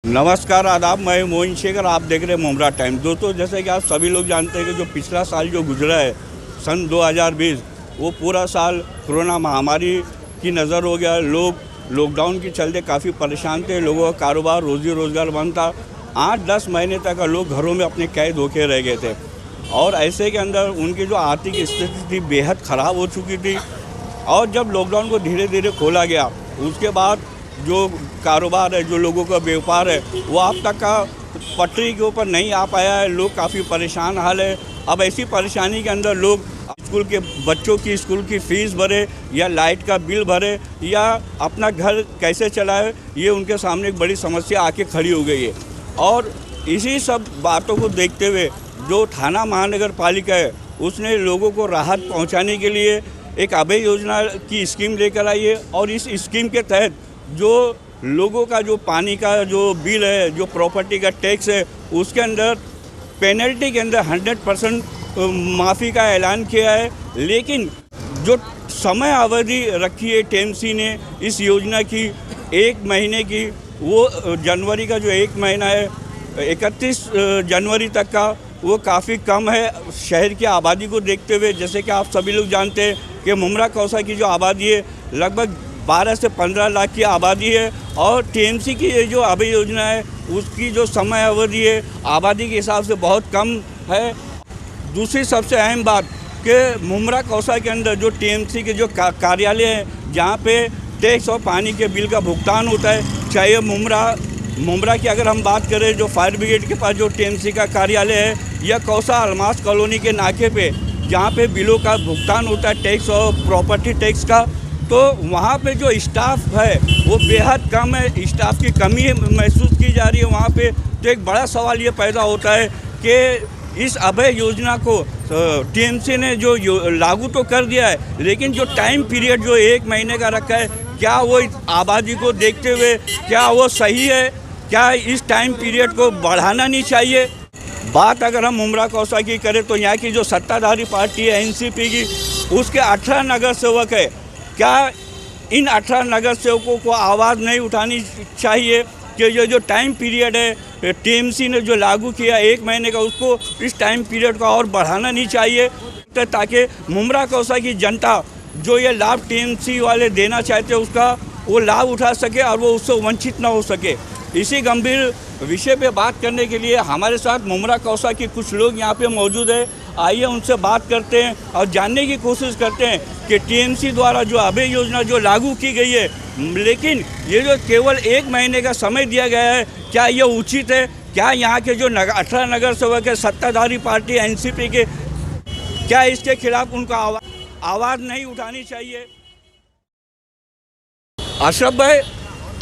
नमस्कार आदाब, मैं मोइन शेखर। आप देख रहे हैं मुमरा टाइम। दोस्तों, जैसे कि आप सभी लोग जानते हैं कि जो पिछला साल जो गुजरा है सन 2020, वो पूरा साल कोरोना महामारी की नज़र हो गया। लोग लॉकडाउन के चलते काफ़ी परेशान थे। लोगों का कारोबार रोज़ी रोज़गार बंद था। 8-10 महीने तक लोग घरों में अपने कैद होके रह गए थे और ऐसे के अंदर उनकी जो आर्थिक स्थिति थी बेहद ख़राब हो चुकी थी। और जब लॉकडाउन को धीरे धीरे खोला गया, उसके बाद जो कारोबार है, जो लोगों का व्यापार है, वो अब तक का पटरी के ऊपर नहीं आ पाया है। लोग काफ़ी परेशान हाल है। अब ऐसी परेशानी के अंदर लोग स्कूल के बच्चों की स्कूल की फ़ीस भरे या लाइट का बिल भरे या अपना घर कैसे चलाए, ये उनके सामने एक बड़ी समस्या आके खड़ी हो गई है। और इसी सब बातों को देखते हुए जो थाना महानगर पालिका है, उसने लोगों को राहत पहुँचाने के लिए एक अभय योजना की स्कीम लेकर आई है। और इस स्कीम के तहत जो लोगों का जो पानी का जो बिल है, जो प्रॉपर्टी का टैक्स है, उसके अंदर पेनल्टी के अंदर 100% माफ़ी का ऐलान किया है। लेकिन जो समय अवधि रखी है टीएमसी ने इस योजना की 1 महीने की, वो जनवरी का जो 1 महीना है 31 जनवरी तक का, वो काफ़ी कम है शहर की आबादी को देखते हुए। जैसे कि आप सभी लोग जानते हैं कि मुमरा कौसा की जो आबादी है लगभग 12 से 15 लाख की आबादी है और टीएमसी की ये जो अभय योजना है उसकी जो समय अवधि है आबादी के हिसाब से बहुत कम है। दूसरी सबसे अहम बात कि मुमरा कौसा के अंदर जो टीएमसी के जो कार्यालय हैं, जहाँ पे टैक्स और पानी के बिल का भुगतान होता है, चाहे मुमरा की अगर हम बात करें जो फायर ब्रिगेड के पास जो टीएमसी का कार्यालय है, या कौसा अलमास कॉलोनी के नाके पे जहाँ पे बिलों का भुगतान होता है टैक्स और प्रॉपर्टी टैक्स का, तो वहाँ पे जो स्टाफ है वो बेहद कम है। स्टाफ की कमी महसूस की जा रही है वहाँ पे। तो एक बड़ा सवाल ये पैदा होता है कि इस अभय योजना को टीएमसी ने जो लागू तो कर दिया है, लेकिन जो टाइम पीरियड जो 1 महीने का रखा है, क्या वो आबादी को देखते हुए क्या वो सही है? क्या इस टाइम पीरियड को बढ़ाना नहीं चाहिए? बात अगर हम मुमरा कौसा की करें तो यहाँ की जो सत्ताधारी पार्टी है एनसीपी की, उसके 18 नगर सेवक है। क्या इन 18 नगर सेवकों को आवाज़ नहीं उठानी चाहिए कि ये जो टाइम पीरियड है टीएमसी ने जो लागू किया 1 महीने का, उसको इस टाइम पीरियड को और बढ़ाना नहीं चाहिए, ताकि मुमरा कौसा की जनता जो ये लाभ टीएमसी वाले देना चाहते हैं उसका वो लाभ उठा सके और वो उससे वंचित ना हो सके। इसी गंभीर विषय पे बात करने के लिए हमारे साथ मुमरा कौसा के कुछ लोग यहाँ पे मौजूद है। आइए उनसे बात करते हैं और जानने की कोशिश करते हैं कि टीएमसी द्वारा जो अभय योजना जो लागू की गई है, लेकिन ये जो केवल 1 महीने का समय दिया गया है, क्या ये उचित है? क्या यहाँ के जो 18 नगर सेवक है सत्ताधारी पार्टी एनसीपी के, क्या इसके खिलाफ उनको आवाज़ नहीं उठानी चाहिए? अशरफ भाई,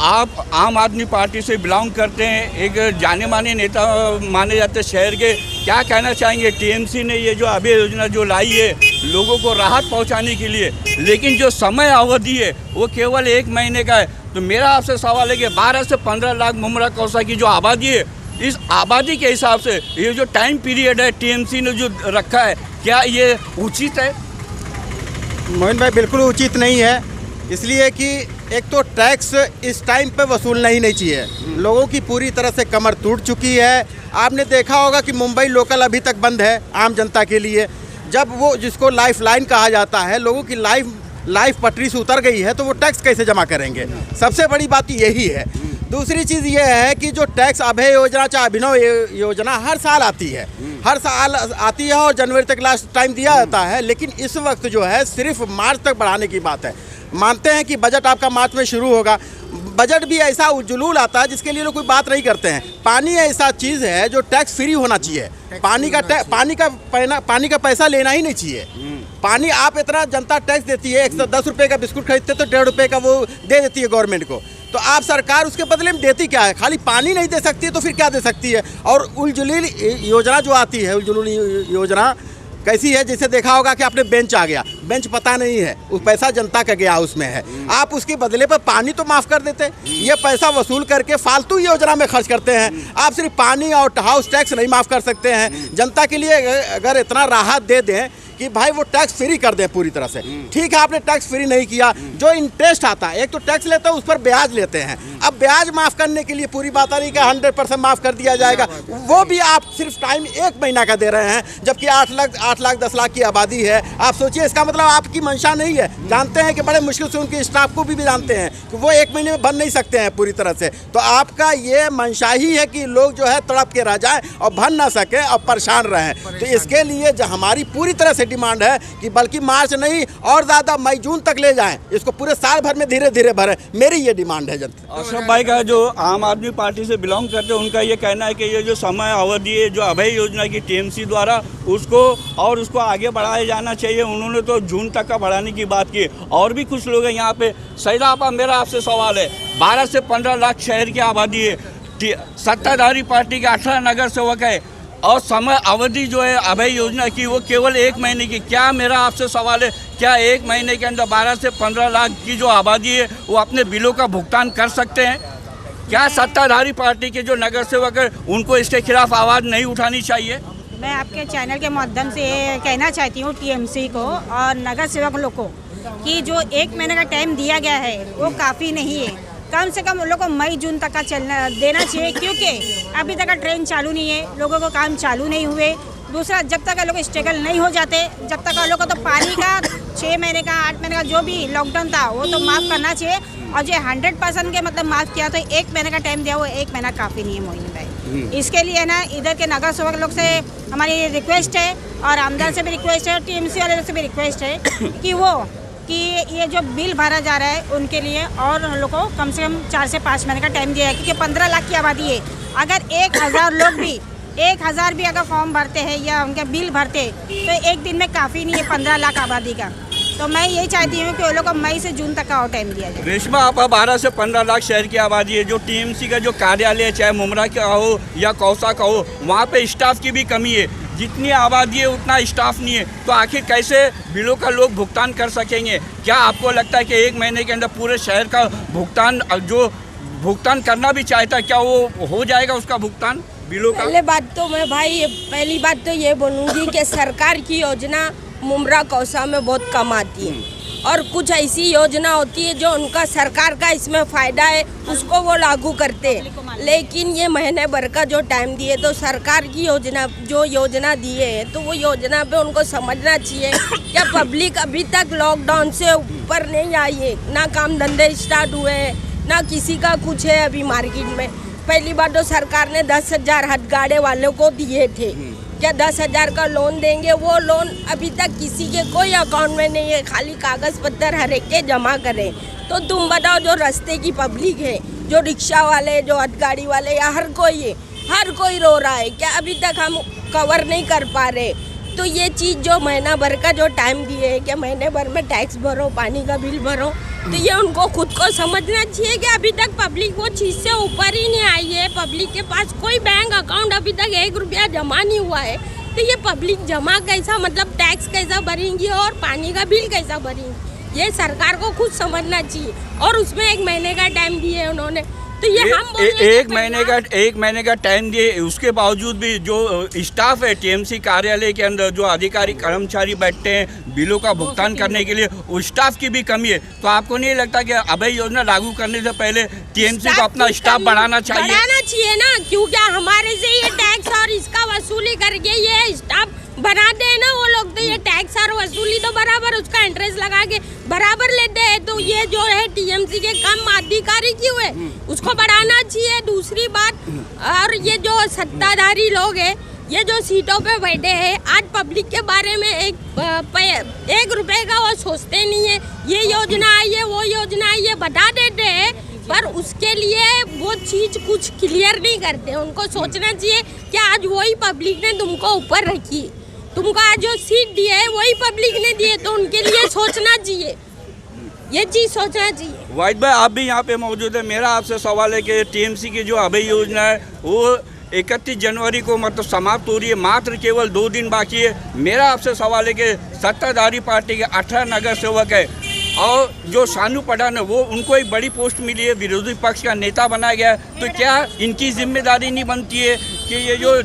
आप आम आदमी पार्टी से बिलोंग करते हैं, एक जाने माने नेता माने जाते हैं शहर के। क्या कहना चाहेंगे? टीएमसी ने ये जो अभय योजना जो लाई है लोगों को राहत पहुंचाने के लिए, लेकिन जो समय अवधि है वो केवल 1 महीने का है। तो मेरा आपसे सवाल है कि 12 से 15 लाख मुमरा कौसा की जो आबादी है, इस आबादी के हिसाब से ये जो टाइम पीरियड है टीएमसी ने जो रखा है, क्या ये उचित है? मोहन भाई, बिल्कुल उचित नहीं है। इसलिए कि एक तो टैक्स इस टाइम पे वसूलना ही नहीं चाहिए। लोगों की पूरी तरह से कमर टूट चुकी है। आपने देखा होगा कि मुंबई लोकल अभी तक बंद है आम जनता के लिए। जब वो जिसको लाइफ लाइन कहा जाता है, लोगों की लाइफ पटरी से उतर गई है, तो वो टैक्स कैसे जमा करेंगे? सबसे बड़ी बात यही है। दूसरी चीज़ ये है कि जो टैक्स अभय योजना चाहे अभिनव योजना हर साल आती है, हर साल आती है और जनवरी तक लास्ट टाइम दिया जाता है। लेकिन इस वक्त जो है सिर्फ मार्च तक बढ़ाने की बात है। मानते हैं कि बजट आपका मार्च में शुरू होगा। बजट भी ऐसा जुलूल आता है जिसके लिए लोग कोई बात नहीं करते हैं। पानी ऐसा चीज़ है जो टैक्स फ्री होना चाहिए। पानी का पैसा लेना ही नहीं चाहिए। पानी आप इतना जनता टैक्स देती है, 110 रुपये का बिस्कुट खरीदते तो 1.5 रुपये का वो दे देती है गवर्नमेंट को। तो आप सरकार उसके बदले में देती क्या है? खाली पानी नहीं दे सकती है तो फिर क्या दे सकती है? और उलझुली योजना जो आती है, उलझुली योजना कैसी है? जैसे देखा होगा कि आपने बेंच आ गया, बेंच पता नहीं है, वो पैसा जनता का गया उसमें है। आप उसके बदले पर पानी तो माफ़ कर देते, ये पैसा वसूल करके फालतू योजना में खर्च करते हैं। आप सिर्फ पानी और हाउस टैक्स नहीं माफ़ कर सकते हैं। जनता के लिए अगर इतना राहत दे दें कि भाई वो टैक्स फ्री कर दें पूरी तरह से। ठीक है, आपने टैक्स फ्री नहीं किया, जो इंटरेस्ट आता है, एक तो टैक्स लेते हैं, उस पर ब्याज लेते हैं। अब ब्याज माफ़ करने के लिए पूरी बात आ रही है कि 100% माफ़ कर दिया जाएगा, वो भी आप सिर्फ टाइम 1 महीना का दे रहे हैं, जबकि 8 लाख 10 लाख की आबादी है। आप सोचिए, इसका मतलब आपकी मंशा नहीं है। जानते हैं कि बड़े मुश्किल से उनके स्टाफ को भी जानते हैं कि वो 1 महीने में बन नहीं सकते हैं पूरी तरह से। तो आपका ये मंशा ही है कि लोग जो है तड़प के रह जाएं और बन ना सके और परेशान रहें। तो इसके लिए जो हमारी पूरी तरह से डिमांड है कि बल्कि मार्च नहीं और ज़्यादा मई जून तक ले जाएं, इसको पूरे साल भर में धीरे धीरे भरें। मेरी ये डिमांड है जनता। अशरफ भाई का जो आम आदमी पार्टी से बिलोंग करते हैं, उनका ये कहना है कि ये जो समय अवधि है जो अभय योजना की टीएमसी द्वारा उसको आगे बढ़ाया जाना चाहिए। उन्होंने तो जून तक का बढ़ाने की बात की। और भी कुछ लोग हैं यहाँ पे। सईदा आपा, मेरा आपसे सवाल है, 12 से 15 लाख शहर की आबादी है, सत्ताधारी पार्टी के 18 नगर सेवक है और समय अवधि जो है अभय योजना की वो केवल 1 महीने की। क्या मेरा आपसे सवाल है, क्या 1 महीने के अंदर 12 से 15 लाख की जो आबादी है वो अपने बिलों का भुगतान कर सकते हैं? क्या सत्ताधारी पार्टी के जो नगर सेवक है उनको इसके खिलाफ आवाज़ नहीं उठानी चाहिए? मैं आपके चैनल के माध्यम से कहना चाहती हूँ टीएमसी को और नगर सेवक लोग को कि जो 1 महीने का टाइम दिया गया है वो काफ़ी नहीं है। कम से कम उन लोगों को मई जून तक का चलना देना चाहिए, क्योंकि अभी तक का ट्रेन चालू नहीं है, लोगों को काम चालू नहीं हुए। दूसरा, जब तक लोग स्ट्रगल नहीं हो जाते, जब तक लोगों को तो पानी का 6 महीने का 8 महीने का जो भी लॉकडाउन था वो तो माफ़ करना चाहिए। और जो 100% के मतलब माफ़ किया तो 1 महीने का टाइम दिया, वो 1 महीना काफ़ी नहीं है मोहिनी भाई। इसके लिए ना इधर के नगर सेवक लोग से हमारी रिक्वेस्ट है और आमदार से भी रिक्वेस्ट है और टीएमसी वाले से भी रिक्वेस्ट है कि ये जो बिल भरा जा रहा है उनके लिए और लोगों को कम से कम 4 से 5 महीने का टाइम दिया है, क्योंकि 15 लाख की आबादी है। अगर 1000 लोग भी 1000 भी अगर फॉर्म भरते हैं या उनका बिल भरते तो एक दिन में काफ़ी नहीं है 15 लाख आबादी का। तो मैं यही चाहती हूँ कि वो लोग को मई से जून तक का और टाइम दिया जाए। रेशमा आपा, 12 से 15 लाख शहर की आबादी है। जो टीएमसी का जो कार्यालय है, चाहे मुमरा का हो या कौसा का हो, वहाँ पे स्टाफ की भी कमी है। जितनी आबादी है उतना स्टाफ नहीं है, तो आखिर कैसे बिलों का लोग भुगतान कर सकेंगे? क्या आपको लगता है कि 1 महीने के अंदर पूरे शहर का भुगतान जो भुगतान करना भी चाहता है, क्या वो हो जाएगा उसका भुगतान बिलों का? पहली बात तो ये बोलूँगी कि सरकार की योजना मुमरा कौसा में बहुत कम आती है और कुछ ऐसी योजना होती है जो उनका सरकार का इसमें फ़ायदा है उसको वो लागू करते हैं। लेकिन ये महीने भर का जो टाइम दिए तो सरकार की योजना दिए है तो वो योजना पे उनको समझना चाहिए। क्या पब्लिक अभी तक लॉकडाउन से ऊपर नहीं आई है, ना काम धंधे स्टार्ट हुए हैं, ना किसी का कुछ है अभी मार्केट में। पहली बार तो सरकार ने 10,000 हथगाड़े वालों को दिए थे, क्या 10,000 का लोन देंगे? वो लोन अभी तक किसी के कोई अकाउंट में नहीं है, खाली कागज़ पत्थर हर एक के जमा करें। तो तुम बताओ, जो रास्ते की पब्लिक है, जो रिक्शा वाले, जो हथगाड़ी वाले, या हर कोई रो रहा है, क्या अभी तक हम कवर नहीं कर पा रहे? तो ये चीज़ जो महीना भर का जो टाइम दिए है कि महीने भर में टैक्स भरो, पानी का बिल भरो, तो ये उनको खुद को समझना चाहिए कि अभी तक पब्लिक वो चीज़ से ऊपर ही नहीं आई है। पब्लिक के पास कोई बैंक अकाउंट अभी तक 1 रुपया जमा नहीं हुआ है, तो ये पब्लिक जमा कैसा, मतलब टैक्स कैसा भरेंगी और पानी का बिल कैसा भरेंगी? ये सरकार को खुद समझना चाहिए। और उसमें 1 महीने का टाइम दिए उन्होंने, तो ये हम एक महीने का टाइम दिए, उसके बावजूद भी जो स्टाफ है टीएमसी कार्यालय के अंदर, जो अधिकारी कर्मचारी बैठते हैं बिलों का भुगतान करने के लिए, उस स्टाफ की भी कमी है। तो आपको नहीं लगता कि अभय योजना लागू करने से पहले टीएमसी को अपना स्टाफ बढ़ाना चाहिए ना? क्यों, क्या हमारे से ये टैक्स और इसका वसूली करके ये स्टाफ बनाते हैं ना वो लोग, तो ये टैक्स और वसूली तो बराबर उसका इंटरेस्ट लगा के बराबर लेते हैं। तो ये जो है टीएमसी के कम अधिकारी क्यों है, उसको बढ़ाना चाहिए। दूसरी बात, और ये जो सत्ताधारी लोग हैं, ये जो सीटों पे बैठे हैं, आज पब्लिक के बारे में 1 रुपए का वो सोचते नहीं है। ये योजना आई है, वो योजना आई है, बता देते हैं, पर उसके लिए वो चीज़ कुछ क्लियर नहीं करते। उनको सोचना चाहिए कि आज वही पब्लिक ने तुमको ऊपर रखी, तुमको आज जो सीट दी है वही पब्लिक ने दी है, तो उनके लिए सोचना चाहिए, ये चीज़ सोचना चाहिए। वाहिद भाई, आप भी यहाँ पे मौजूद है। मेरा आपसे सवाल है कि टीएमसी की जो अभय योजना है वो 31 जनवरी को मतलब समाप्त हो रही है, मात्र केवल 2 दिन बाकी है। मेरा आपसे सवाल है कि सत्ताधारी पार्टी के 18 नगर सेवक है और जो शानू पठान है वो, उनको एक बड़ी पोस्ट मिली है, विरोधी पक्ष का नेता बनाया गया है, तो क्या इनकी जिम्मेदारी नहीं बनती है कि ये जो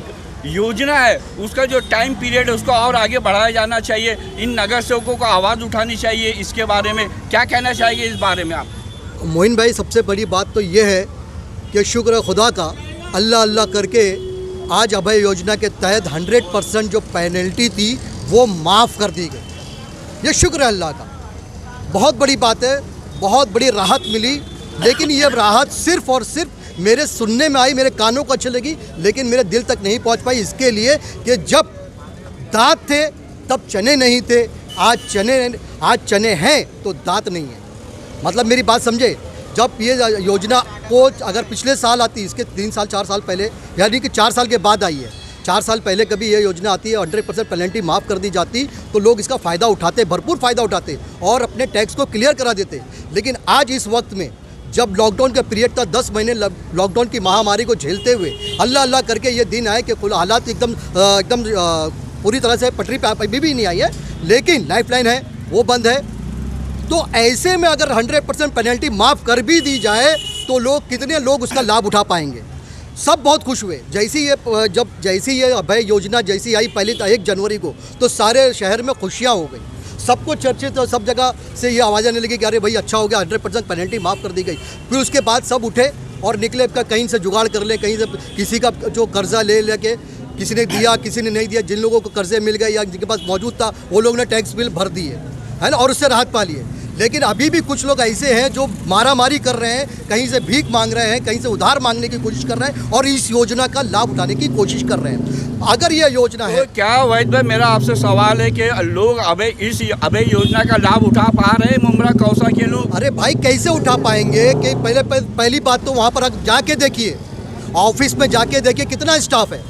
योजना है उसका जो टाइम पीरियड है उसको और आगे बढ़ाया जाना चाहिए। इन नगर सेवकों को आवाज़ उठानी चाहिए। इसके बारे में क्या कहना चाहिए इस बारे में आप? मोइन भाई, सबसे बड़ी बात तो ये है कि शुक्र है खुदा का, अल्लाह अल्लाह करके आज अभय योजना के तहत 100% जो पेनल्टी थी वो माफ़ कर दी गई। ये शुक्र है अल्लाह का, बहुत बड़ी बात है, बहुत बड़ी राहत मिली। लेकिन ये राहत सिर्फ़ और सिर्फ मेरे सुनने में आई, मेरे कानों को अच्छी लगी, लेकिन मेरे दिल तक नहीं पहुंच पाई। इसके लिए कि जब दांत थे तब चने नहीं थे, आज चने हैं तो दांत नहीं है। मतलब मेरी बात समझे, जब ये योजना को अगर पिछले साल आती, इसके 3 साल 4 साल पहले, यानी कि 4 साल के बाद आई है, 4 साल पहले कभी ये योजना आती है 100% पेनल्टी माफ़ कर दी जाती तो लोग इसका फ़ायदा उठाते, भरपूर फ़ायदा उठाते और अपने टैक्स को क्लियर करा देते। लेकिन आज इस वक्त में जब लॉकडाउन का पीरियड था, 10 महीने लॉकडाउन की महामारी को झेलते हुए अल्लाह अल्लाह करके ये दिन आए कि हालात एकदम पूरी तरह से पटरी पे अभी भी नहीं आई है, लेकिन लाइफलाइन है वो बंद है। तो ऐसे में अगर 100% पेनल्टी माफ़ कर भी दी जाए तो कितने लोग उसका लाभ उठा पाएंगे? सब बहुत खुश हुए जैसी ये अभय योजना जैसी आई पहली 1 जनवरी को, तो सारे शहर में खुशियाँ हो गई, सबको चर्चित तो सब जगह से ये आवाज़ आने लगी कि अरे भाई अच्छा हो गया, 100% पेनल्टी माफ़ कर दी गई। फिर उसके बाद सब उठे और निकले कहीं से जुगाड़ कर ले, कहीं से किसी का जो कर्जा ले लेके किसी ने दिया किसी ने नहीं दिया, जिन लोगों को कर्जे मिल गए या जिनके पास मौजूद था वो लोग ने टैक्स बिल भर दिए, है ना, और उससे राहत पा लिए। लेकिन अभी भी कुछ लोग ऐसे हैं जो मारामारी कर रहे हैं, कहीं से भीख मांग रहे हैं, कहीं से उधार मांगने की कोशिश कर रहे हैं और इस योजना का लाभ उठाने की कोशिश कर रहे हैं। अगर ये योजना है, तो क्या वैद भाई, मेरा आपसे सवाल है कि लोग इस अभय योजना का लाभ उठा पा रहे हैं मुमरा कौसा के लोग? अरे भाई कैसे उठा पाएंगे कि पहली बात तो वहाँ पर जाके देखिए, ऑफिस में जाके देखिए कितना स्टाफ है,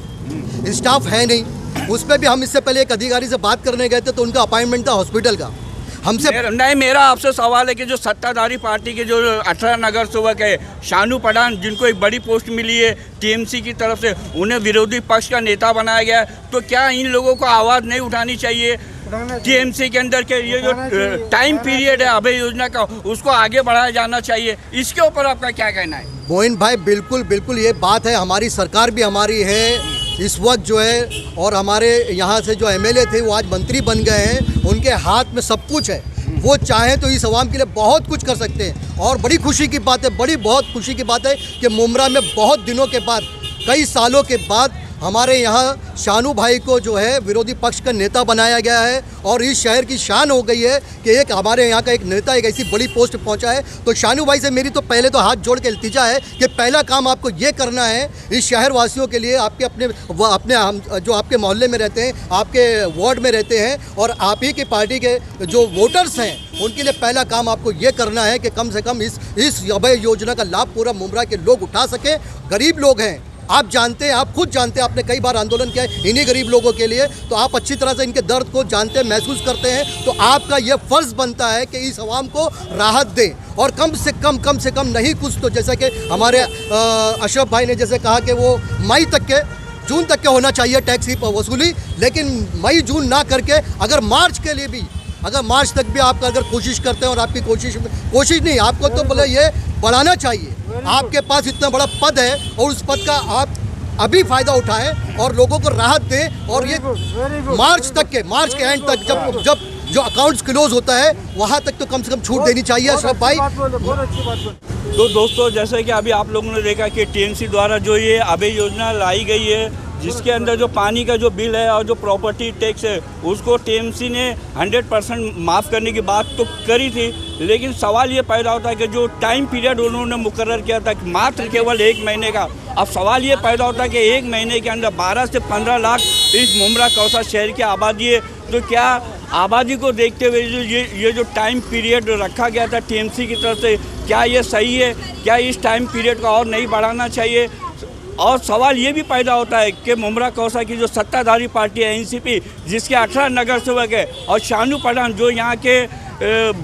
स्टाफ है नहीं। उस पर भी हम इससे पहले एक अधिकारी से बात करने गए थे तो उनका अपॉइंटमेंट था हॉस्पिटल का। मेरा आपसे सवाल है कि जो सत्ताधारी पार्टी के जो 18 नगर सेवक है, शानू पठान, जिनको एक बड़ी पोस्ट मिली है टीएमसी की तरफ से, उन्हें विरोधी पक्ष का नेता बनाया गया है, तो क्या इन लोगों को आवाज़ नहीं उठानी चाहिए टीएमसी के अंदर के ये जो टाइम पीरियड है अभय योजना का उसको आगे बढ़ाया जाना चाहिए? इसके ऊपर आपका क्या कहना है? मोइन भाई, बिल्कुल बिल्कुल ये बात है, हमारी सरकार भी हमारी है इस वक्त जो है, और हमारे यहाँ से जो एमएलए थे वो आज मंत्री बन गए हैं, उनके हाथ में सब कुछ है, वो चाहें तो इस आवाम के लिए बहुत कुछ कर सकते हैं। और बड़ी खुशी की बात है, बहुत खुशी की बात है कि मुमरा में बहुत दिनों के बाद, कई सालों के बाद हमारे यहाँ शानू भाई को जो है विरोधी पक्ष का नेता बनाया गया है और इस शहर की शान हो गई है कि एक हमारे यहाँ का एक नेता एक ऐसी बड़ी पोस्ट पहुँचा है। तो शानू भाई से मेरी तो पहले तो हाथ जोड़ के इल्तिजा है कि पहला काम आपको ये करना है इस शहर वासियों के लिए, आपके अपने हम जो आपके मोहल्ले में रहते हैं, आपके वार्ड में रहते हैं और आप ही की पार्टी के जो वोटर्स हैं, उनके लिए पहला काम आपको ये करना है कि कम से कम इस अभय योजना का लाभ पूरा मुमरा के लोग उठा सकें। गरीब लोग हैं, आप जानते हैं, आप खुद जानते हैं, आपने कई बार आंदोलन किया है इन्हीं गरीब लोगों के लिए, तो आप अच्छी तरह से इनके दर्द को जानते हैं, महसूस करते हैं। तो आपका ये फ़र्ज़ बनता है कि इस आवाम को राहत दें और कम से कम नहीं कुछ तो जैसा कि हमारे अशरफ भाई ने जैसे कहा कि वो जून तक के होना चाहिए टैक्स की वसूली, लेकिन मई जून ना करके अगर मार्च के लिए भी, अगर मार्च तक भी आप अगर कोशिश करते हैं और आपकी कोशिश नहीं, आपको तो बोले ये बढ़ाना चाहिए। आपके पास इतना बड़ा पद है और उस पद का आप अभी फ़ायदा उठाएं और लोगों को राहत दें और ये मार्च के एंड तक जब जो अकाउंट्स क्लोज होता है वहाँ तक तो कम से कम छूट देनी चाहिए अशरफ भाई। तो दोस्तों, जैसे कि अभी आप लोगों ने देखा कि टीएमसी द्वारा जो ये अभय योजना लाई गई है, जिसके अंदर जो पानी का जो बिल है और जो प्रॉपर्टी टैक्स है उसको टीएमसी ने 100% माफ़ करने की बात तो करी थी, लेकिन सवाल ये पैदा होता है कि जो टाइम पीरियड उन्होंने मुकर्रर किया था मात्र केवल 1 महीने का, अब सवाल ये पैदा होता है कि 1 महीने के अंदर 12 से 15 लाख इस मुमरा कौसा शहर की आबादी है, तो क्या आबादी को देखते हुए ये जो टाइम पीरियड रखा गया था टीएमसी की तरफ से, क्या ये सही है? क्या इस टाइम पीरियड को और नहीं बढ़ाना चाहिए? और सवाल ये भी पैदा होता है कि मुमरा कौसा की जो सत्ताधारी पार्टी है एनसीपी, जिसके 18 नगर सेवक है, और शानू पठान जो यहाँ के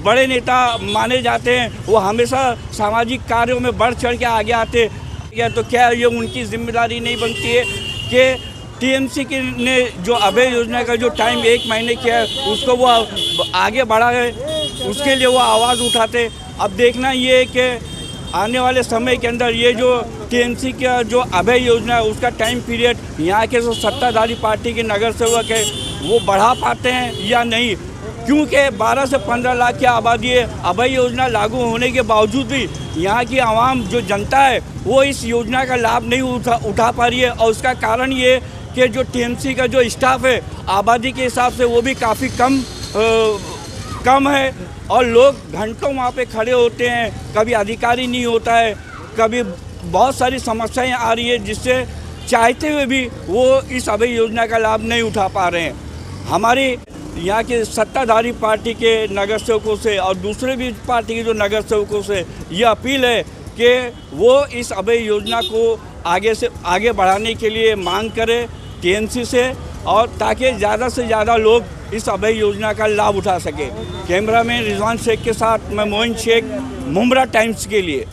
बड़े नेता माने जाते हैं, वो हमेशा सामाजिक कार्यों में बढ़ चढ़ के आगे आते हैं, तो क्या ये उनकी जिम्मेदारी नहीं बनती है कि टीएमसी ने जो अभय योजना का जो टाइम 1 महीने किया है उसको वो आगे बढ़ा है, उसके लिए वो आवाज़ उठाते। अब देखना ये है कि आने वाले समय के अंदर ये जो टीएमसी का जो अभय योजना है उसका टाइम पीरियड यहाँ के जो सत्ताधारी पार्टी के नगर सेवक है वो बढ़ा पाते हैं या नहीं, क्योंकि 12 से 15 लाख की आबादी है। अभय योजना लागू होने के बावजूद भी यहाँ की आवाम जो जनता है वो इस योजना का लाभ नहीं उठा पा रही है। और उसका कारण ये कि जो टीएमसी का जो स्टाफ है आबादी के हिसाब से वो भी काफ़ी कम है और लोग घंटों वहाँ पे खड़े होते हैं, कभी अधिकारी नहीं होता है, कभी बहुत सारी समस्याएं आ रही है जिससे चाहते हुए भी वो इस अभय योजना का लाभ नहीं उठा पा रहे हैं। हमारी यहाँ के सत्ताधारी पार्टी के नगर सेवकों से और दूसरे भी पार्टी के जो नगर सेवकों से ये अपील है कि वो इस अभय योजना को आगे बढ़ाने के लिए मांग करें टीएमसी से, और ताकि ज़्यादा से ज़्यादा लोग इस अभय योजना का लाभ उठा सके। कैमरामैन रिजवान शेख के साथ मैं मोइन शेख, मुंब्रा टाइम्स के लिए।